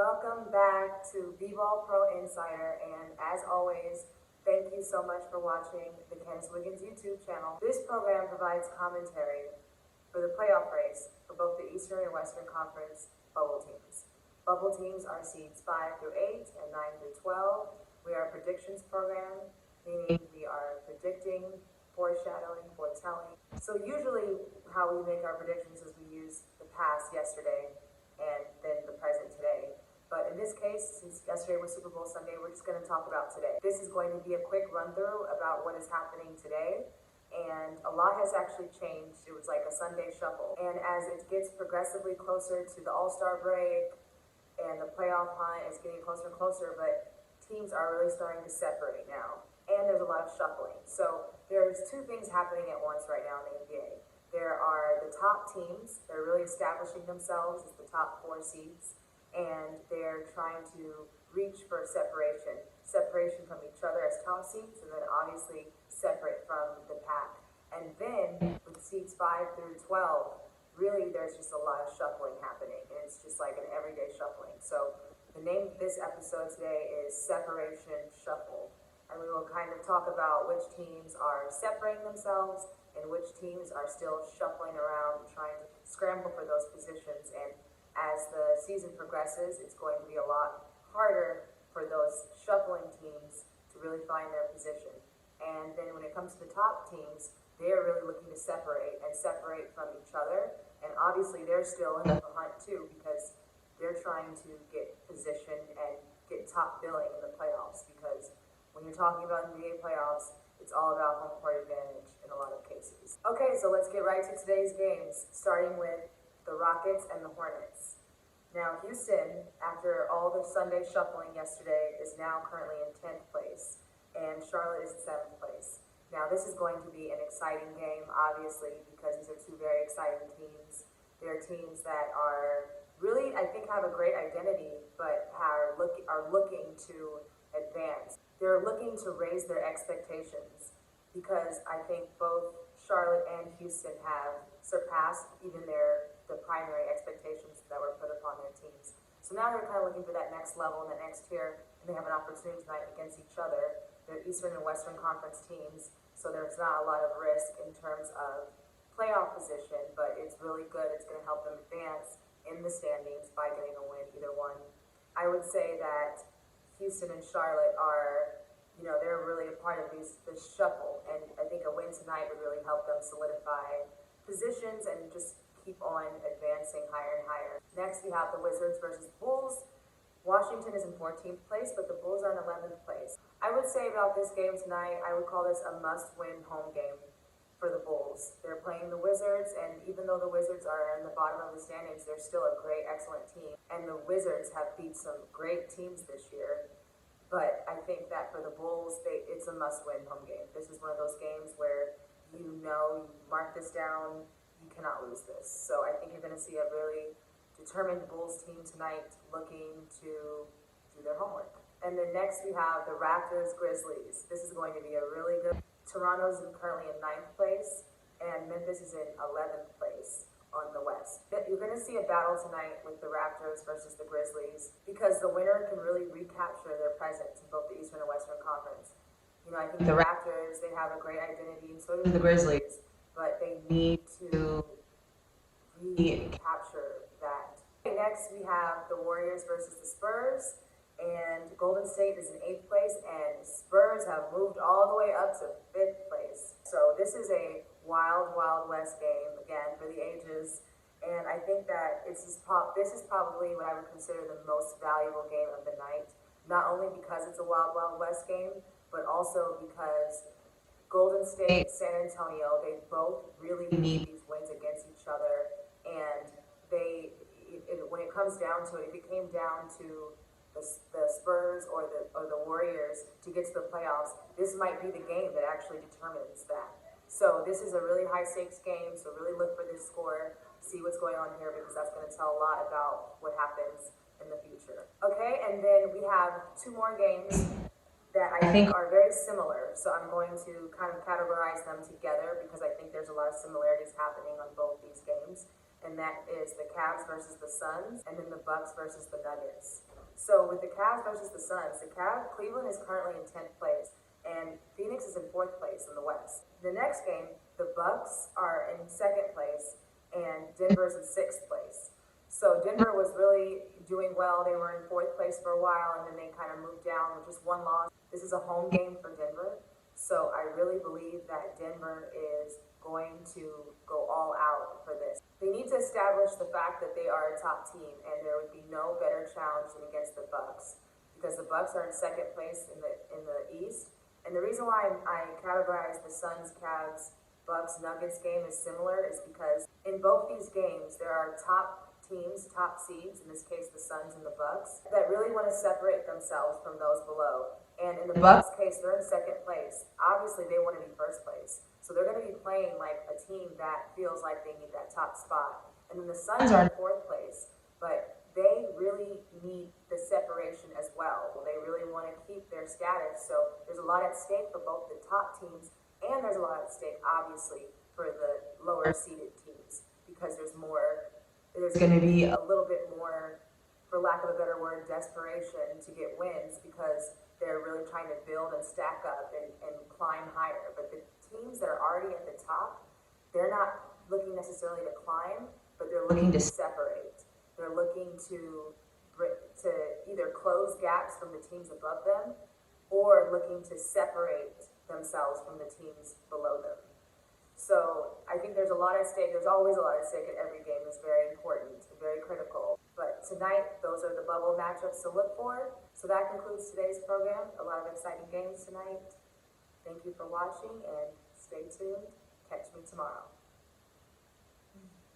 Welcome back to BBall Pro Insider, and as always, thank you so much for watching the Candice YouTube channel. This program provides commentary for the playoff race for both the Eastern and Western Conference bubble teams. Bubble teams are seeds 5 through 8 and 9 through 12. We are a predictions program, meaning we are predicting, foreshadowing, foretelling. So usually how we make our predictions is we use the past, yesterday, and then the present today. But in this case, since yesterday was Super Bowl Sunday, we're just going to talk about today. This is going to be a quick run through about what is happening today. And a lot has actually changed. It was like a Sunday shuffle. And as it gets progressively closer to the All-Star break and the playoff hunt is getting closer and closer, but teams are really starting to separate now. And there's a lot of shuffling. So there's two things happening at once right now in the NBA. There are the top teams that are really establishing themselves as the top 4 seeds, and they're trying to reach for separation from each other as top seeds, and then obviously separate from the pack. And then with seeds 5 through 12, really there's just a lot of shuffling happening, and it's just like an everyday shuffling. So the name of this episode today is Separation Shuffle, and we will kind of talk about which teams are separating themselves and which teams are still shuffling around and trying to scramble for those positions. And as the season progresses, it's going to be a lot harder for those shuffling teams to really find their position. And then when it comes to the top teams, they're really looking to separate from each other. And obviously they're still in the hunt too, because they're trying to get position and get top billing in the playoffs, because when you're talking about NBA playoffs, it's all about home court advantage in a lot of cases. Okay, so let's get right to today's games, starting with the Rockets and the Hornets. Now, Houston, after all the Sunday shuffling yesterday, is now currently in 10th place, and Charlotte is in 7th place. Now, this is going to be an exciting game, obviously, because these are two very exciting teams. They're teams that are really, I think, have a great identity, but are looking to advance. They're looking to raise their expectations, because I think both Charlotte and Houston have surpassed even the primary expectations that were put upon their teams. So now they're kind of looking for that next level and the next tier, and they have an opportunity tonight against each other. They're Eastern and Western Conference teams, so there's not a lot of risk in terms of playoff position, but it's really good. It's going to help them advance in the standings by getting a win, either one. I would say that Houston and Charlotte are, they're really a part of this shuffle, and I think a win tonight would really help them solidify positions and just keep on advancing higher and higher. Next, we have the Wizards versus Bulls. Washington is in 14th place, but the Bulls are in 11th place. I would say about this game tonight, I would call this a must-win home game for the Bulls. They're playing the Wizards, and even though the Wizards are in the bottom of the standings, they're still a great, excellent team. And the Wizards have beat some great teams this year. But I think that for the Bulls, it's a must-win home game. This is one of those games where you mark this down, you cannot lose this. So I think you're going to see a really determined Bulls team tonight looking to do their homework. And then next we have the Raptors-Grizzlies. This is going to be a really good. Toronto's currently in 9th place, and Memphis is in 11th place on the West. You're going to see a battle tonight with the Raptors versus the Grizzlies, because the winner can really recapture their presence in both the Eastern and Western Conference. I think the Raptors, they have a great identity, and so do the Grizzlies, but they need to recapture that. Okay, next, we have the Warriors versus the Spurs, and Golden State is in 8th place, and Spurs have moved all the way up to 5th place. So this is a wild, wild West game, again, for the ages, and I think that this is probably what I would consider the most valuable game of the night, not only because it's a wild, wild West game, but also because Golden State, San Antonio, they both really need these wins against each other, and when it comes down to it, if it came down to the Spurs or the Warriors to get to the playoffs, this might be the game that actually determines that. So this is a really high-stakes game, so really look for this score, see what's going on here, because that's going to tell a lot about what happens in the future. Okay, and then we have 2 more games that I think are very similar, so I'm going to kind of categorize them together because I think there's a lot of similarities happening on both these games. and that is the Cavs versus the Suns, and then the Bucks versus the Nuggets. So with the Cavs versus the Suns, Cleveland is currently in 10th place, and Phoenix is in 4th place in the West. The next game, the Bucks are in 2nd place, and Denver's in 6th place. So Denver was really doing well. They were in 4th place for a while, and then they kind of moved down with just one loss. This is a home game for Denver, so I really believe that Denver is going to go all out for this. They need to establish the fact that they are a top team, and there would be no better challenge than against the Bucks, because the Bucks are in 2nd place in the East. And the reason why I categorize the Suns, Cavs, Bucks, Nuggets game as similar is because in both these games there are top teams, top seeds, in this case the Suns and the Bucks, that really want to separate themselves from those below. And in the Bucks case, they're in 2nd place. Obviously, they want to be 1st place. So they're going to be playing like a team that feels like they need that top spot. And then the Suns are in 4th place, but they really need the separation as well. They really want to keep their status. So there's a lot at stake for both the top teams, and there's a lot at stake, obviously, for the lower seeded teams, because there's going to be a little bit more, for lack of a better word, desperation to get wins, because they're really trying to build and stack up and climb higher. But the teams that are already at the top, they're not looking necessarily to climb, but they're looking to separate. They're looking to either close gaps from the teams above them, or looking to separate themselves from the teams below them. So I think there's a lot at stake. There's always a lot at stake at every game. It's very important, very critical. But tonight, those are the bubble matchups to look for. So that concludes today's program. A lot of exciting games tonight. Thank you for watching, and stay tuned. Catch me tomorrow.